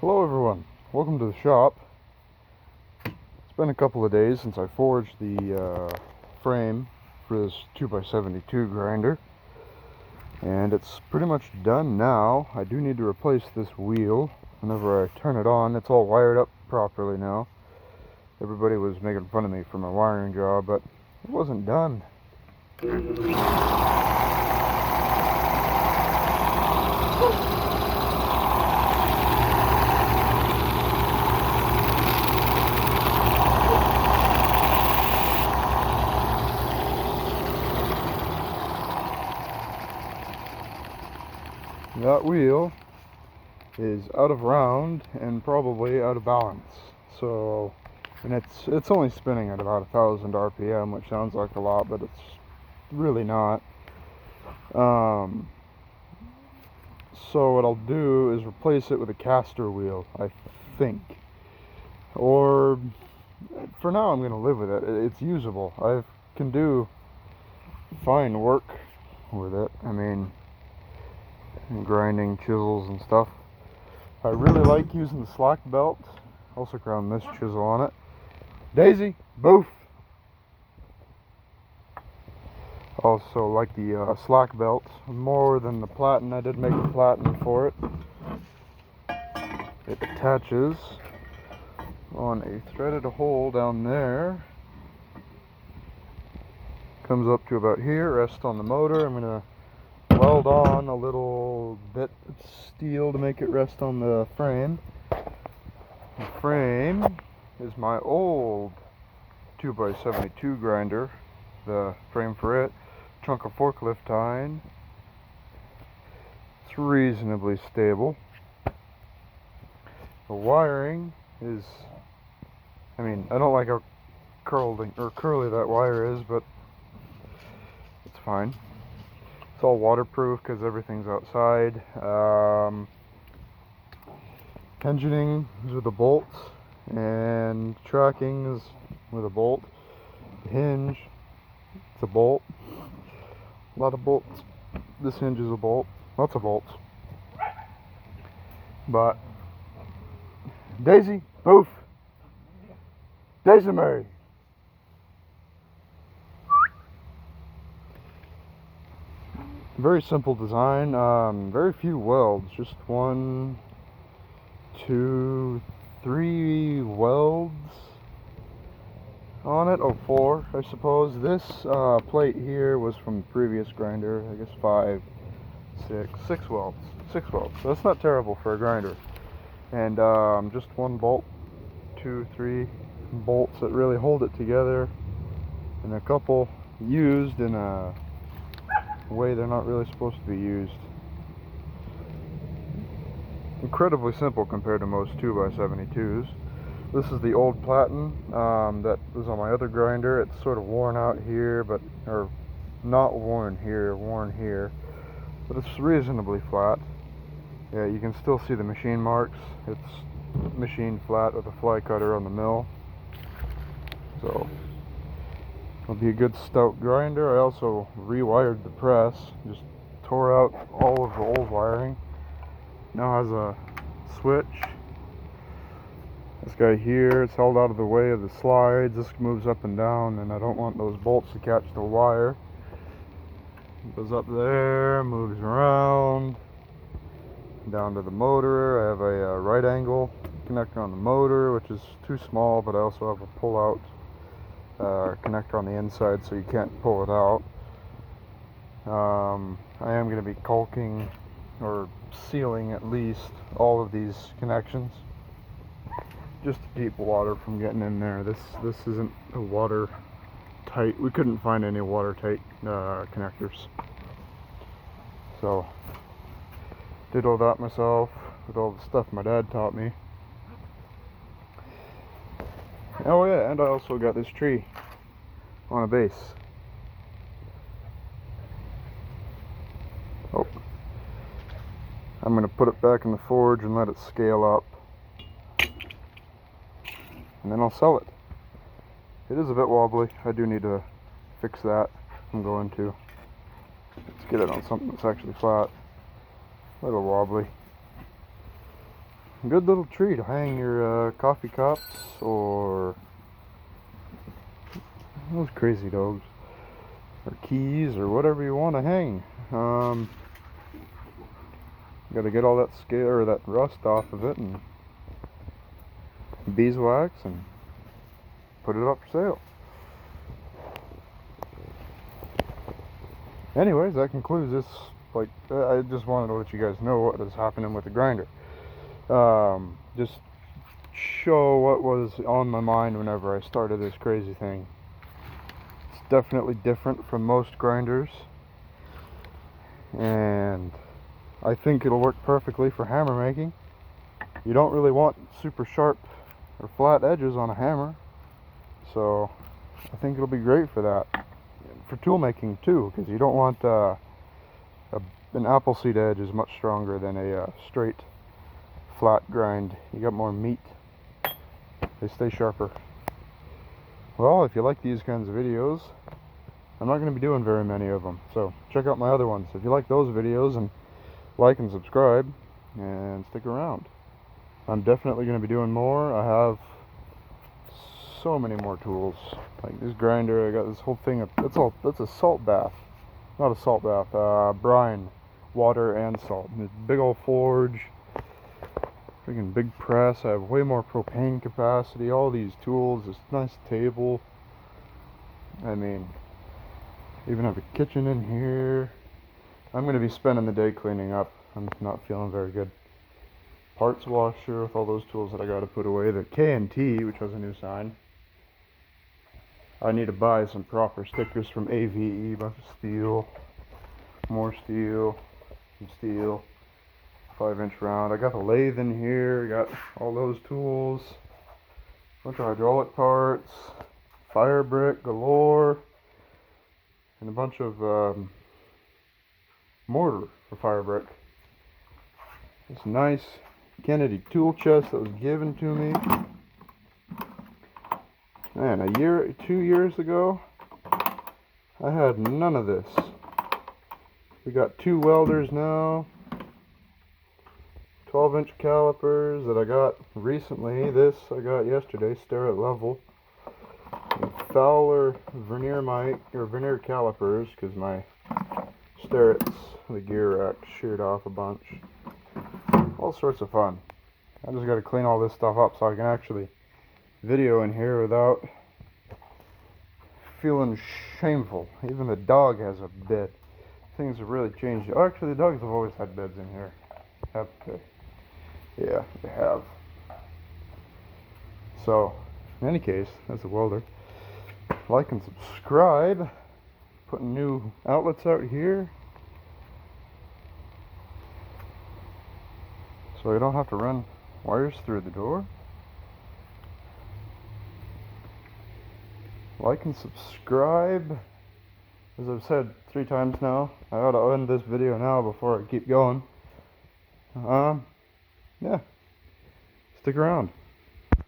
Hello everyone, welcome to the shop. It's been a couple of days since I forged the frame for this 2x72 grinder, and it's pretty much done now. I do need to replace this wheel. Whenever I turn it on, it's all wired up properly now. Everybody was making fun of me for my wiring job, but it wasn't done. That wheel is out of round and probably out of balance. So, and it's only spinning at about 1,000 RPM, which sounds like a lot, but it's really not. So what I'll do is replace it with a caster wheel, I think. Or for now, I'm gonna live with it. It's usable. I can do fine work with it. I mean, grinding chisels and stuff. I really like using the slack belt. Also ground this chisel on it. Daisy, boof! Also like the slack belt more than the platen. I did make the platen for it. It attaches on a threaded hole down there. Comes up to about here, rests on the motor. I'm going to weld on a little bit of steel to make it rest on the frame. The frame is my old 2x72 grinder, the frame for it. Trunk of forklift tine. It's reasonably stable. The wiring is, I don't like how curly that wire is, but it's fine. It's all waterproof because everything's outside. Engineing is with a bolt, and tracking is with a bolt. The hinge, it's a bolt. A lot of bolts. This hinge is a bolt. Lots of bolts. But Daisy, boof! Daisy Mary! Very simple design. Very few welds. Just 1, 2, 3 welds on it. Oh, 4, I suppose. This plate here was from the previous grinder. I guess 5, 6 welds. 6 welds. So that's not terrible for a grinder. And just 1 bolt, 2, 3 bolts that really hold it together, and a couple used in a way they're not really supposed to be used. Incredibly simple compared to most 2x72s. This is the old platen that was on my other grinder. It's sort of worn out here, or not worn here, worn here, but it's reasonably flat. Yeah, you can still see the machine marks. It's machined flat with a fly cutter on the mill. So it'll be a good stout grinder. I also rewired the press, just tore out all of the old wiring. Now has a switch. This guy here, it's held out of the way of the slides. This moves up and down, and I don't want those bolts to catch the wire. It goes up there, moves around, down to the motor. I have a right angle connector on the motor, which is too small, but I also have a pull-out connector on the inside, so you can't pull it out. I am going to be caulking or sealing at least all of these connections, just to keep water from getting in there. This isn't a watertight. We couldn't find any watertight connectors, so did all that myself with all the stuff my dad taught me. Oh yeah, and I also got this tree on a base. Oh, I'm gonna put it back in the forge and let it scale up, and then I'll sell it. It is a bit wobbly. I do need to fix that. I'm going to. Let's get it on something that's actually flat. A little wobbly. good little tree to hang your coffee cups or those crazy dogs, or keys, or whatever you want to hang. Got to get all that scale or that rust off of it and beeswax and put it up for sale. Anyways, that concludes this. Like, I just wanted to let you guys know what is happening with the grinder. Just show what was on my mind whenever I started this crazy thing. It's definitely different from most grinders, and I think it'll work perfectly for hammer making. You don't really want super sharp or flat edges on a hammer, so I think it'll be great for that. For tool making too, because you don't want an appleseed edge is much stronger than a straight flat grind. You got more meat. They stay sharper. Well, if you like these kinds of videos, I'm not going to be doing very many of them, so check out my other ones. If you like those videos, and like and subscribe and stick around. I'm definitely going to be doing more. I have so many more tools. Like this grinder, I got this whole thing of, that's a salt bath. Not a salt bath, brine, water and salt. And this big old forge, freaking big press. I have way more propane capacity. All these tools, this nice table. I mean, even have a kitchen in here. I'm going to be spending the day cleaning up. I'm not feeling very good. Parts washer with all those tools that I got to put away. The K&T, which has a new sign. I need to buy some proper stickers from AVE. Bunch of steel, more steel, some steel. 5-inch round. I got the lathe in here. Got all those tools. Bunch of hydraulic parts. Fire brick galore. And a bunch of mortar for fire brick. This nice Kennedy tool chest that was given to me. Man, 2 years ago, I had none of this. We got 2 welders now. 12-inch calipers that I got recently. This I got yesterday, Starrett Level. And Fowler vernier calipers, because my Starrett's, the gear rack sheared off a bunch. All sorts of fun. I just got to clean all this stuff up so I can actually video in here without feeling shameful. Even the dog has a bed. Things have really changed. Oh, actually, the dogs have always had beds in here. Have they? Yeah, they have. So, in any case, as a welder, like and subscribe. Putting new outlets out here, so you don't have to run wires through the door. Like and subscribe. As I've said 3 times now, I ought to end this video now before I keep going. Yeah. Stick around.